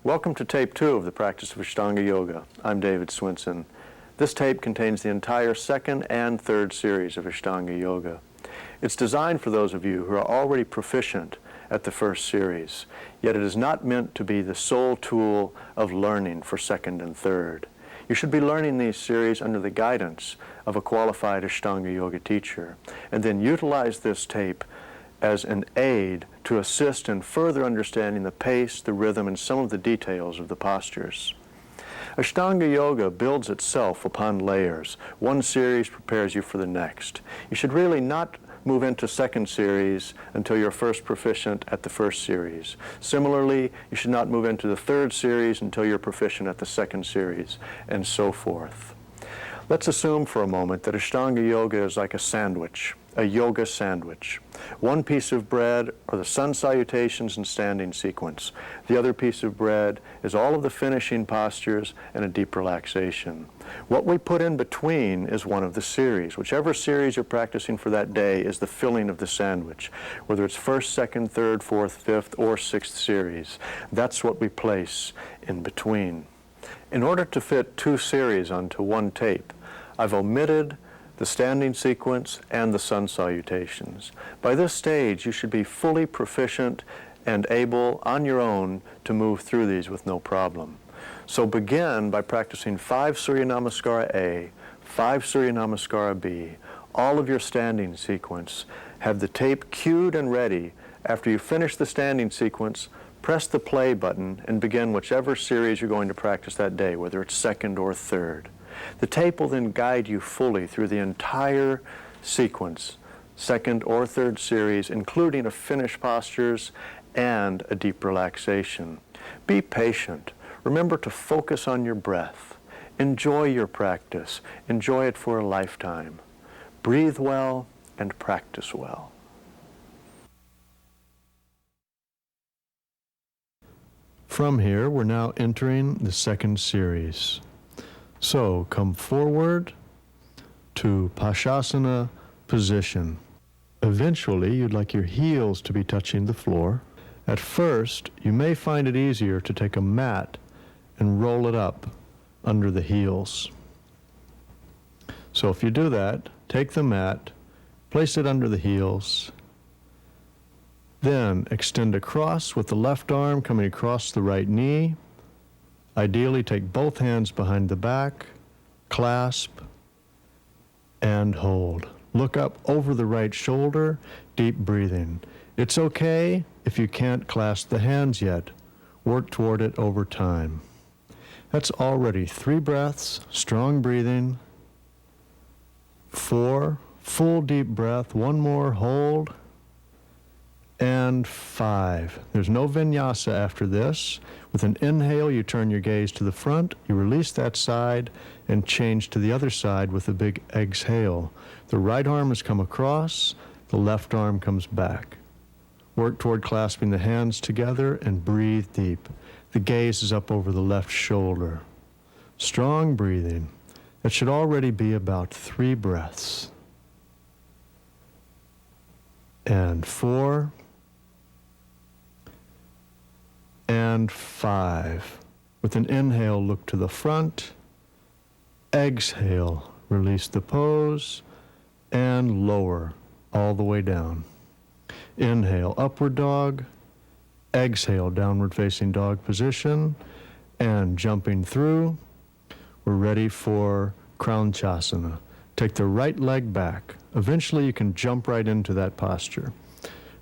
Welcome to tape 2 of the practice of Ashtanga Yoga. I'm David Swinson. This tape contains the entire second and third series of Ashtanga Yoga. It's designed for those of you who are already proficient at the first series, yet it is not meant to be the sole tool of learning for second and third. You should be learning these series under the guidance of a qualified Ashtanga Yoga teacher, and then utilize this tape as an aid to assist in further understanding the pace, the rhythm, and some of the details of the postures. Ashtanga Yoga builds itself upon layers. One series prepares you for the next. You should really not move into second series until you're first proficient at the first series. Similarly, you should not move into the third series until you're proficient at the second series, and so forth. Let's assume for a moment that Ashtanga Yoga is like a sandwich, a yoga sandwich. One piece of bread are the sun salutations and standing sequence. The other piece of bread is all of the finishing postures and a deep relaxation. What we put in between is one of the series. Whichever series you're practicing for that day is the filling of the sandwich, whether it's first, second, third, fourth, fifth, or sixth series. That's what we place in between. In order to fit two series onto one tape, I've omitted the standing sequence and the sun salutations. By this stage, you should be fully proficient and able on your own to move through these with no problem. So begin by practicing 5 Surya Namaskara A, 5 Surya Namaskara B, all of your standing sequence. Have the tape cued and ready. After you finish the standing sequence, press the play button and begin whichever series you're going to practice that day, whether it's second or third. The tape will then guide you fully through the entire sequence, second or third series, including a finish postures and a deep relaxation. Be patient. Remember to focus on your breath. Enjoy your practice. Enjoy it for a lifetime. Breathe well and practice well. From here, we're now entering the second series. So come forward to Pashasana position. Eventually, you'd like your heels to be touching the floor. At first, you may find it easier to take a mat and roll it up under the heels. So if you do that, take the mat, place it under the heels, then extend across with the left arm coming across the right knee. Ideally, take both hands behind the back, clasp, and hold. Look up over the right shoulder, deep breathing. It's okay if you can't clasp the hands yet. Work toward it over time. That's already 3 breaths, strong breathing. 4, full deep breath. 1 more, hold. And 5. There's no vinyasa after this. With an inhale, you turn your gaze to the front, you release that side, and change to the other side with a big exhale. The right arm has come across, the left arm comes back. Work toward clasping the hands together and breathe deep. The gaze is up over the left shoulder. Strong breathing. That should already be about 3 breaths. And 4. And 5. With an inhale, look to the front. Exhale, release the pose, and lower all the way down. Inhale, upward dog. Exhale, downward facing dog position. And jumping through, we're ready for Kranchasana. Take the right leg back. Eventually, you can jump right into that posture.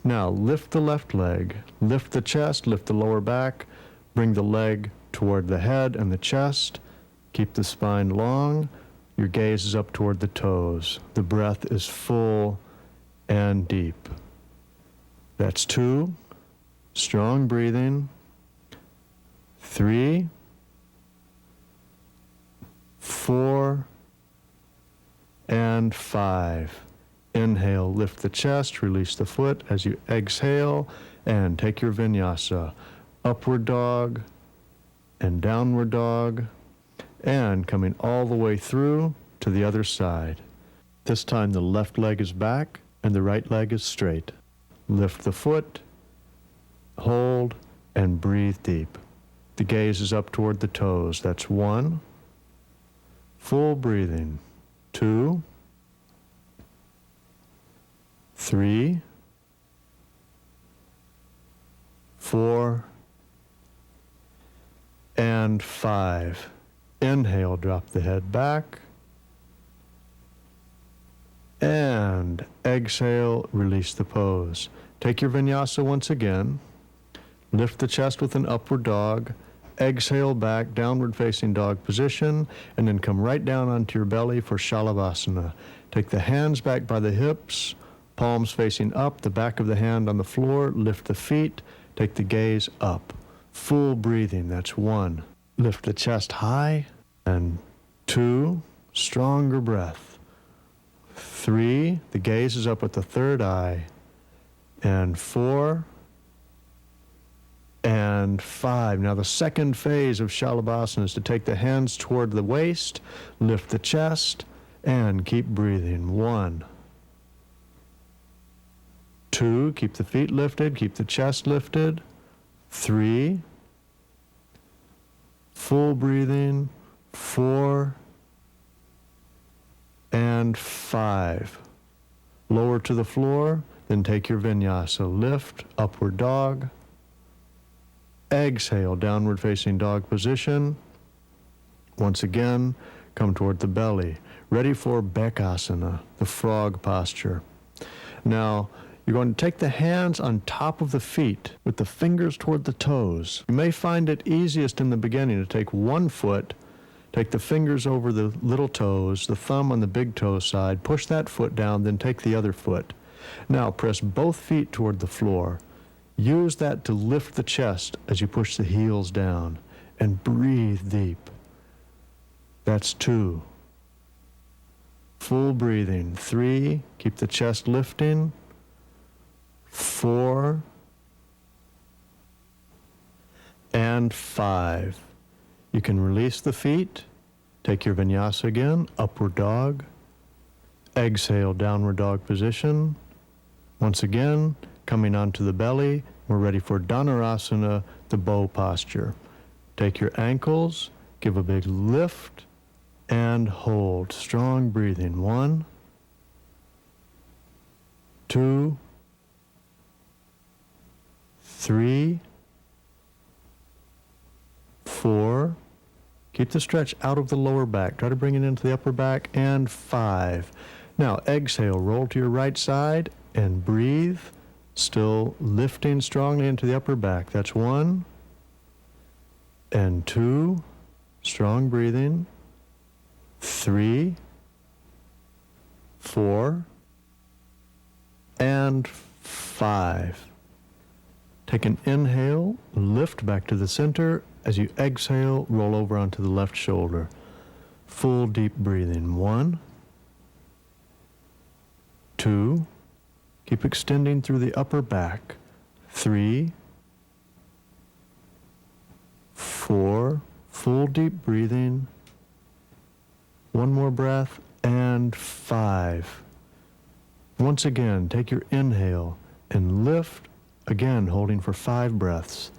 Now, lift the left leg, lift the chest, lift the lower back, bring the leg toward the head and the chest, keep the spine long, your gaze is up toward the toes. The breath is full and deep. That's 2, strong breathing. 3, 4, and 5. Inhale, lift the chest, release the foot as you exhale, and take your vinyasa. Upward dog and downward dog, and coming all the way through to the other side. This time the left leg is back and the right leg is straight. Lift the foot, hold, and breathe deep. The gaze is up toward the toes. That's 1. Full breathing. 2, 3, 4, and 5. Inhale, drop the head back. And exhale, release the pose. Take your vinyasa once again. Lift the chest with an upward dog. Exhale back, downward facing dog position, and then come right down onto your belly for Shalabhasana. Take the hands back by the hips, palms facing up, the back of the hand on the floor. Lift the feet, take the gaze up. Full breathing, that's 1. Lift the chest high, and 2, stronger breath. 3, the gaze is up at the third eye, and 4, and 5. Now the second phase of Shalabhasana is to take the hands toward the waist, lift the chest, and keep breathing. 1, 2, keep the feet lifted, keep the chest lifted. 3, full breathing. 4, and 5. Lower to the floor, then take your vinyasa. Lift, upward dog. Exhale, downward facing dog position. Once again, come toward the belly. Ready for Bekasana, the frog posture. Now, you're going to take the hands on top of the feet with the fingers toward the toes. You may find it easiest in the beginning to take one foot, take the fingers over the little toes, the thumb on the big toe side, push that foot down, then take the other foot. Now press both feet toward the floor. Use that to lift the chest as you push the heels down, and breathe deep. That's 2. Full breathing. 3, keep the chest lifting. 4, and 5. You can release the feet. Take your vinyasa again, upward dog. Exhale, downward dog position. Once again, coming onto the belly, we're ready for Dhanurasana, the bow posture. Take your ankles, give a big lift, and hold. Strong breathing. 1, 2, 3, 4. Keep the stretch out of the lower back. Try to bring it into the upper back. And 5. Now exhale, roll to your right side and breathe. Still lifting strongly into the upper back. That's 1 and 2. Strong breathing. 3, 4, and 5. Take an inhale, lift back to the center. As you exhale, roll over onto the left shoulder. Full deep breathing. 1, 2, keep extending through the upper back. 3, 4, full deep breathing. 1 more breath, and 5. Once again, take your inhale and lift, again holding for 5 breaths.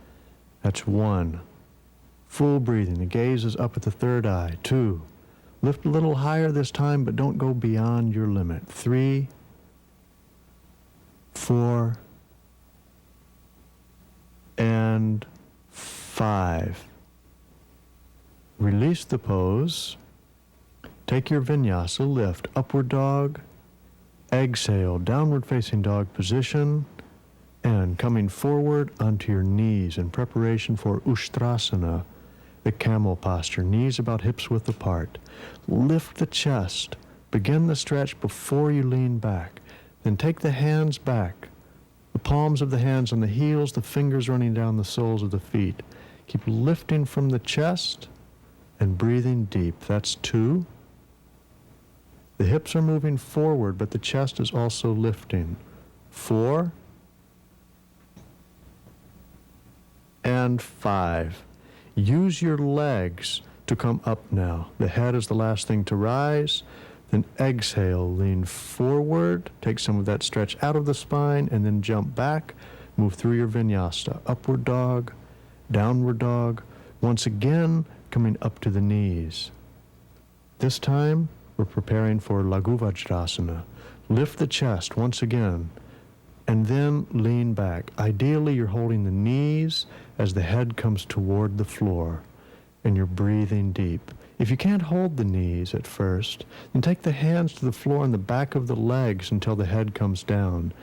That's 1. Full breathing. The gaze is up at the third eye. 2. Lift a little higher this time, but don't go beyond your limit. 3, 4, and 5. Release the pose. Take your vinyasa, lift, upward dog. Exhale, downward facing dog position. And coming forward onto your knees in preparation for Ustrasana, the camel posture, knees about hips width apart. Lift the chest. Begin the stretch before you lean back. Then take the hands back. The palms of the hands on the heels, the fingers running down the soles of the feet. Keep lifting from the chest and breathing deep. That's 2. The hips are moving forward, but the chest is also lifting. 4, and 5. Use your legs to come up now. The head is the last thing to rise. Then exhale, lean forward, take some of that stretch out of the spine, and then jump back. Move through your vinyasa. Upward dog, downward dog, Once again, coming up to the knees. This time, we're preparing for Laghu Vajrasana. Lift the chest once again, and then lean back. Ideally, you're holding the knees as the head comes toward the floor, and you're breathing deep. If you can't hold the knees at first, then take the hands to the floor and the back of the legs until the head comes down,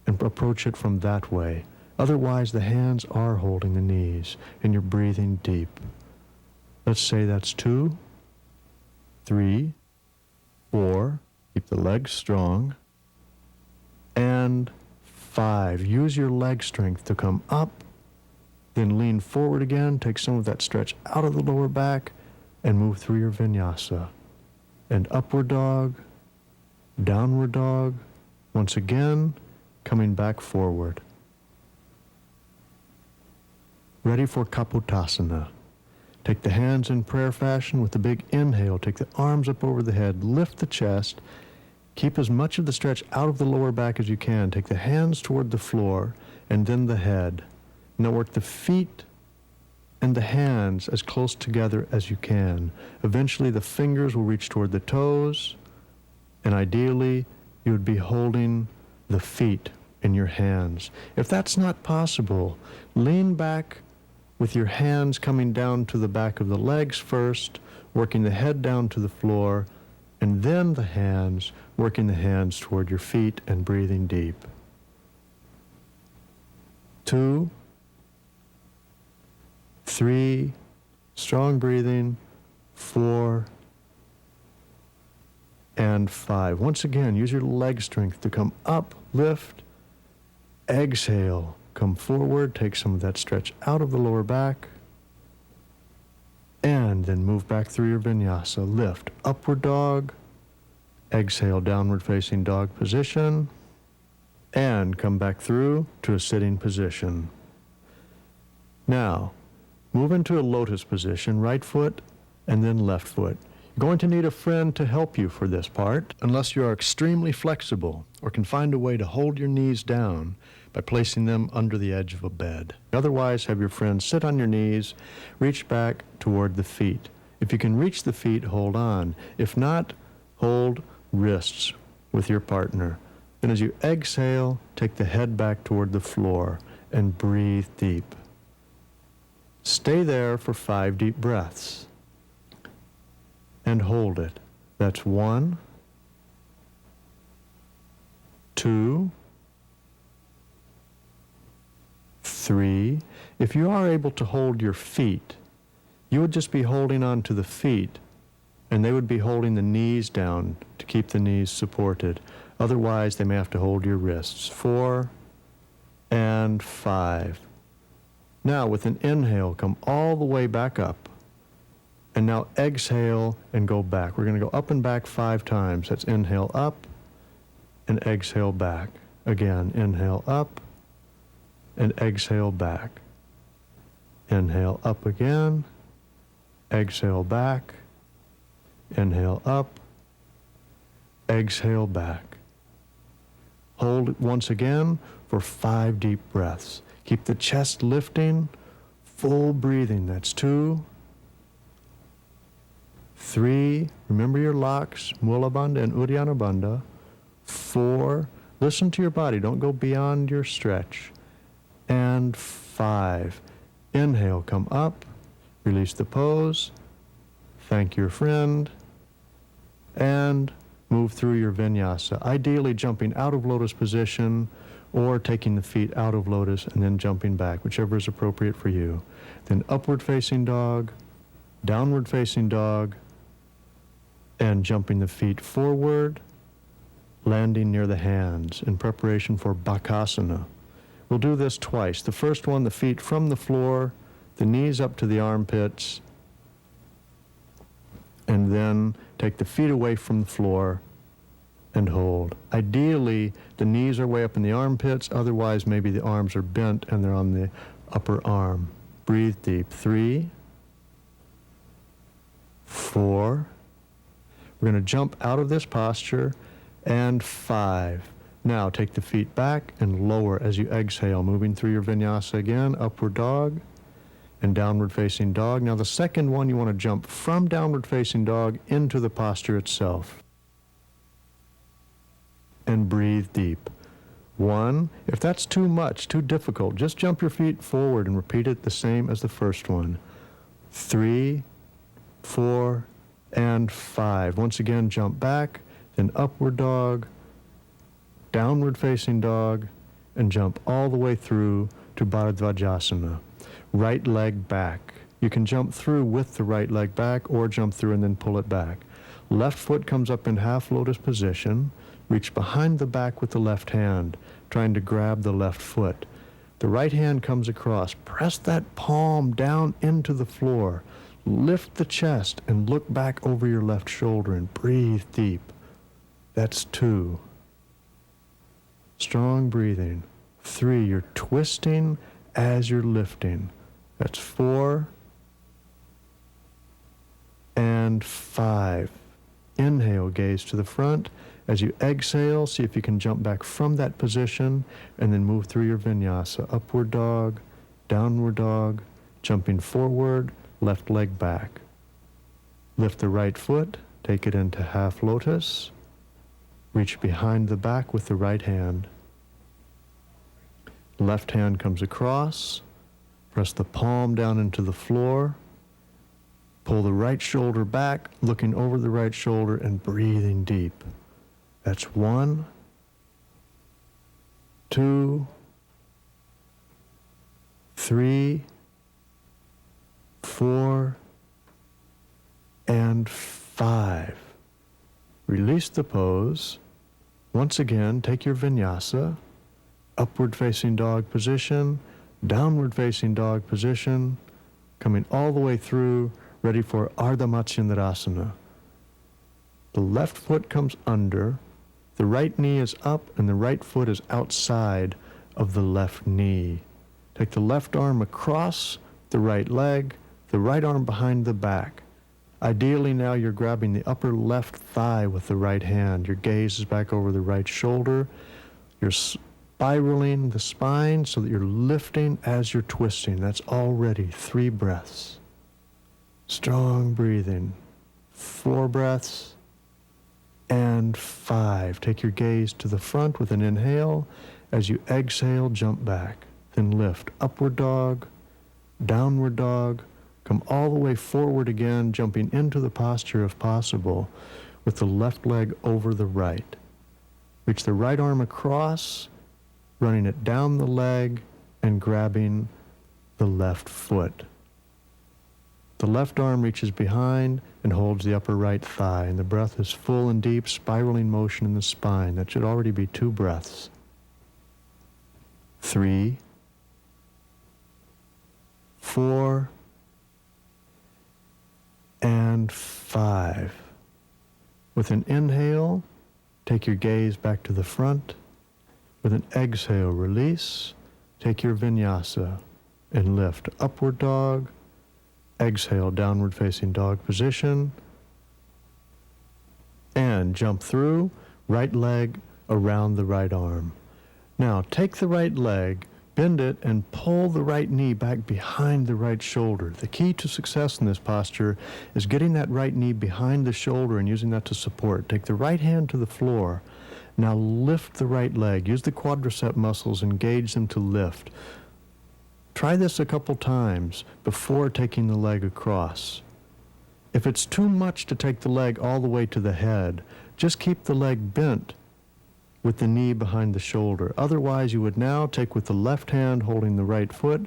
and approach it from that way. Otherwise, the hands are holding the knees, and you're breathing deep. Let's say that's 2, 3, 4, keep the legs strong, and 5. Use your leg strength to come up, then lean forward again, take some of that stretch out of the lower back, and move through your vinyasa. And upward dog, downward dog, once again, coming back forward. Ready for Kapotasana. Take the hands in prayer fashion with a big inhale. Take the arms up over the head. Lift the chest. Keep as much of the stretch out of the lower back as you can. Take the hands toward the floor and then the head. Now work the feet and the hands as close together as you can. Eventually the fingers will reach toward the toes, and ideally you would be holding the feet in your hands. If that's not possible, lean back with your hands coming down to the back of the legs first, working the head down to the floor, and then the hands, working the hands toward your feet and breathing deep. 2, 3, strong breathing, 4, and 5. Once again, use your leg strength to come up, lift, exhale, come forward, take some of that stretch out of the lower back, and then move back through your vinyasa. Lift, upward dog, exhale, downward facing dog position, and come back through to a sitting position. Now, move into a lotus position, right foot and then left foot. You're going to need a friend to help you for this part, unless you are extremely flexible or can find a way to hold your knees down by placing them under the edge of a bed. Otherwise, have your friend sit on your knees, reach back toward the feet. If you can reach the feet, hold on. If not, hold wrists with your partner. Then as you exhale, take the head back toward the floor and breathe deep. Stay there for 5 deep breaths and hold it. That's 1, 2, 3. If you are able to hold your feet, you would just be holding on to the feet, and they would be holding the knees down to keep the knees supported. Otherwise, they may have to hold your wrists. 4 and 5. Now, with an inhale, come all the way back up. And now exhale and go back. We're going to go up and back 5 times. That's inhale up and exhale back. Again, inhale up and exhale back. Inhale up again, exhale back, inhale up, exhale back. Hold it once again for 5 deep breaths. Keep the chest lifting, full breathing. That's 2, 3, remember your locks, Mula Bandha and Uddiyana Bandha. 4, listen to your body, don't go beyond your stretch. And 5, inhale, come up, release the pose, thank your friend, and move through your vinyasa. Ideally jumping out of lotus position or taking the feet out of lotus and then jumping back, whichever is appropriate for you. Then upward facing dog, downward facing dog, and jumping the feet forward, landing near the hands in preparation for Bakasana. We'll do this twice. The first one, the feet from the floor, the knees up to the armpits, and then take the feet away from the floor and hold. Ideally, the knees are way up in the armpits, otherwise maybe the arms are bent and they're on the upper arm. Breathe deep. 3, 4. We're going to jump out of this posture, and 5. Now take the feet back and lower as you exhale, moving through your vinyasa again, upward dog, and downward facing dog. Now the second one, you want to jump from downward facing dog into the posture itself. And breathe deep. 1. If that's too much, too difficult, just jump your feet forward and repeat it the same as the first one. 3, 4, and 5. Once again, jump back, then upward dog, downward facing dog, and jump all the way through to Bharadvajasana. Right leg back. You can jump through with the right leg back or jump through and then pull it back. Left foot comes up in half lotus position. Reach behind the back with the left hand, trying to grab the left foot. The right hand comes across. Press that palm down into the floor. Lift the chest and look back over your left shoulder and breathe deep. That's 2. Strong breathing. 3, you're twisting as you're lifting. That's 4 and 5. Inhale, gaze to the front. As you exhale, see if you can jump back from that position and then move through your vinyasa. Upward dog, downward dog, jumping forward, left leg back. Lift the right foot, take it into half lotus. Reach behind the back with the right hand. Left hand comes across. Press the palm down into the floor. Pull the right shoulder back, looking over the right shoulder and breathing deep. That's 1, 2, 3, 4, and 5. Release the pose. Once again, take your vinyasa, upward facing dog position, downward facing dog position, coming all the way through, ready for Ardha Matsyendrasana. The left foot comes under, the right knee is up, and the right foot is outside of the left knee. Take the left arm across the right leg, the right arm behind the back. Ideally now you're grabbing the upper left thigh with the right hand. Your gaze is back over the right shoulder. You're spiraling the spine so that you're lifting as you're twisting. That's already 3 breaths. Strong breathing. 4 breaths. And 5. Take your gaze to the front with an inhale. As you exhale, jump back. Then lift. Upward dog, downward dog. Come all the way forward again, jumping into the posture if possible, with the left leg over the right. Reach the right arm across, running it down the leg, and grabbing the left foot. The left arm reaches behind and holds the upper right thigh, and the breath is full and deep, spiraling motion in the spine. That should already be 2 breaths. 3, 4, and 5. With an inhale, take your gaze back to the front. With an exhale, release. Take your vinyasa and lift. Upward dog. Exhale, downward facing dog position. And jump through, right leg around the right arm. Now take the right leg, bend it, and pull the right knee back behind the right shoulder. The key to success in this posture is getting that right knee behind the shoulder and using that to support. Take the right hand to the floor. Now lift the right leg. Use the quadricep muscles, engage them to lift. Try this a couple times before taking the leg across. If it's too much to take the leg all the way to the head, just keep the leg bent with the knee behind the shoulder. Otherwise, you would now take with the left hand holding the right foot,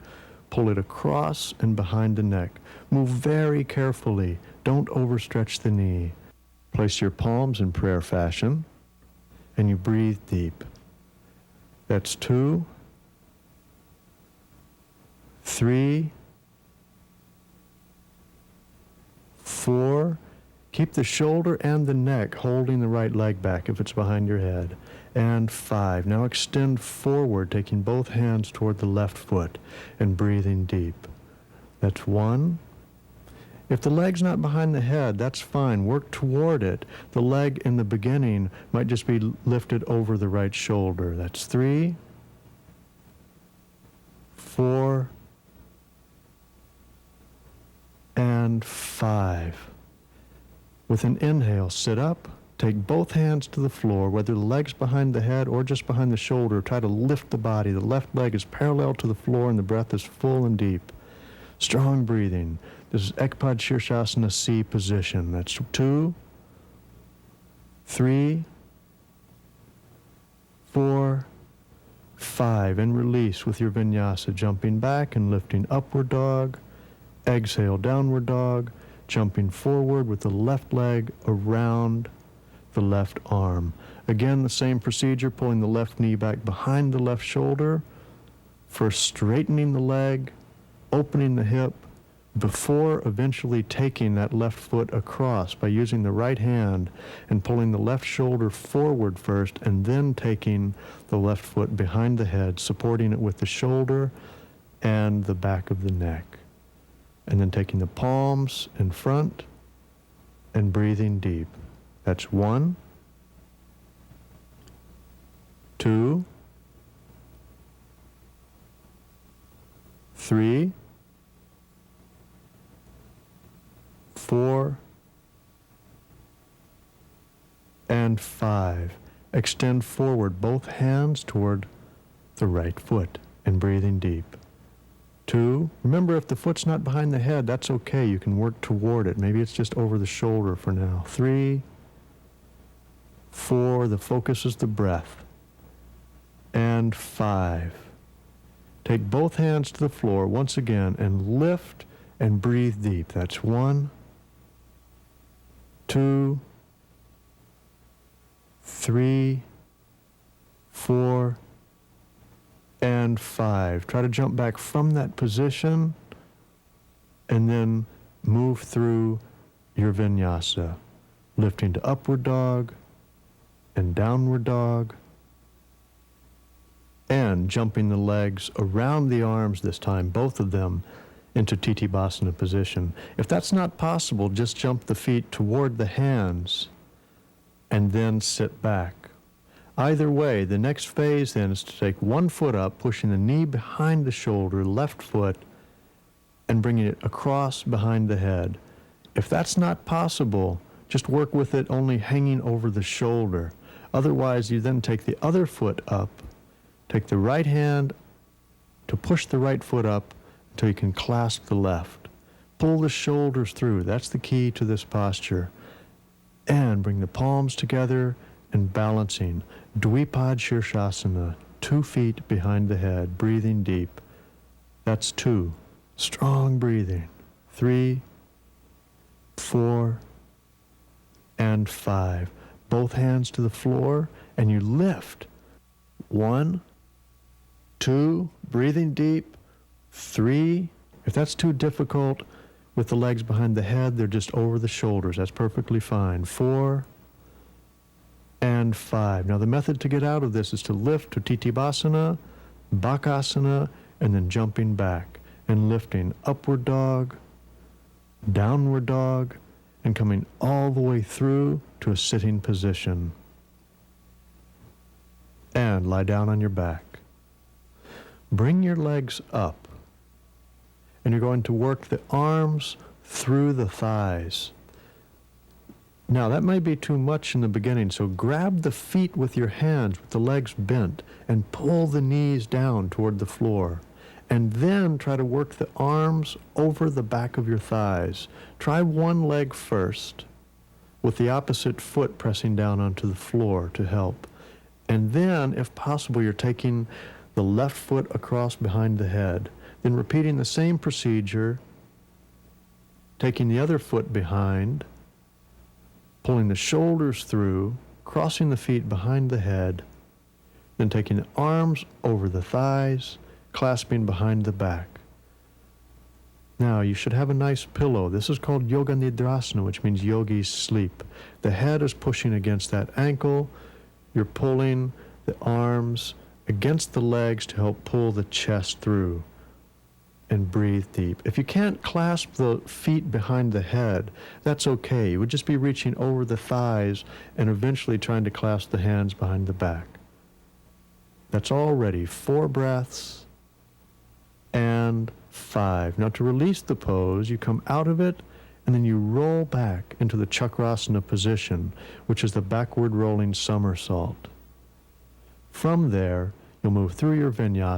pull it across and behind the neck. Move very carefully. Don't overstretch the knee. Place your palms in prayer fashion, and you breathe deep. That's 2, 3, 4. Keep the shoulder and the neck holding the right leg back if it's behind your head. And 5. Now extend forward, taking both hands toward the left foot and breathing deep. That's 1. If the leg's not behind the head, that's fine. Work toward it. The leg in the beginning might just be lifted over the right shoulder. That's 3, 4, and 5. With an inhale, sit up, take both hands to the floor, whether the leg's behind the head or just behind the shoulder. Try to lift the body. The left leg is parallel to the floor and the breath is full and deep. Strong breathing. This is Ekpad Shirshasana C position. That's 2, 3, 4, 5. And release with your vinyasa, jumping back and lifting upward dog. Exhale, downward dog. Jumping forward with the left leg around the left arm. Again, the same procedure, pulling the left knee back behind the left shoulder. First straightening the leg, opening the hip, before eventually taking that left foot across by using the right hand and pulling the left shoulder forward first, and then taking the left foot behind the head, supporting it with the shoulder and the back of the neck. And then taking the palms in front and breathing deep. That's 1, 2, 3, 4, and 5. Extend forward both hands toward the right foot and breathing deep. 2, remember if the foot's not behind the head, that's okay. You can work toward it. Maybe it's just over the shoulder for now. 3, 4, the focus is the breath. And 5. Take both hands to the floor once again and lift and breathe deep. That's 1, 2, 3, 4, and 5. Try to jump back from that position and then move through your vinyasa, lifting to upward dog and downward dog, and jumping the legs around the arms this time, both of them, into Titibhasana position. If that's not possible, just jump the feet toward the hands and then sit back. Either way, the next phase then is to take one foot up, pushing the knee behind the shoulder, left foot, and bringing it across behind the head. If that's not possible, just work with it only hanging over the shoulder. Otherwise, you then take the other foot up, take the right hand to push the right foot up until you can clasp the left. Pull the shoulders through. That's the key to this posture. And bring the palms together and balancing. Dvipad Shirshasana, 2 feet behind the head, breathing deep. That's 2. Strong breathing. 3, 4, and 5. Both hands to the floor, and you lift. 1, 2, breathing deep. 3, if that's too difficult, with the legs behind the head, they're just over the shoulders. That's perfectly fine. 4, and 5. Now the method to get out of this is to lift to Titibhasana, Bakasana, and then jumping back and lifting upward dog, downward dog, and coming all the way through to a sitting position. And lie down on your back. Bring your legs up, and you're going to work the arms through the thighs. Now, that may be too much in the beginning, so grab the feet with your hands with the legs bent and pull the knees down toward the floor. And then try to work the arms over the back of your thighs. Try one leg first, with the opposite foot pressing down onto the floor to help. And then, if possible, you're taking the left foot across behind the head. Then repeating the same procedure, taking the other foot behind, pulling the shoulders through, crossing the feet behind the head, then taking the arms over the thighs, clasping behind the back. Now, you should have a nice pillow. This is called Yoga Nidrasana, which means yogi's sleep. The head is pushing against that ankle. You're pulling the arms against the legs to help pull the chest through. And breathe deep. If you can't clasp the feet behind the head, that's okay. You would just be reaching over the thighs and eventually trying to clasp the hands behind the back. That's already 4 breaths and 5. Now to release the pose, you come out of it and then you roll back into the Chakrasana position, which is the backward rolling somersault. From there, you'll move through your vinyasa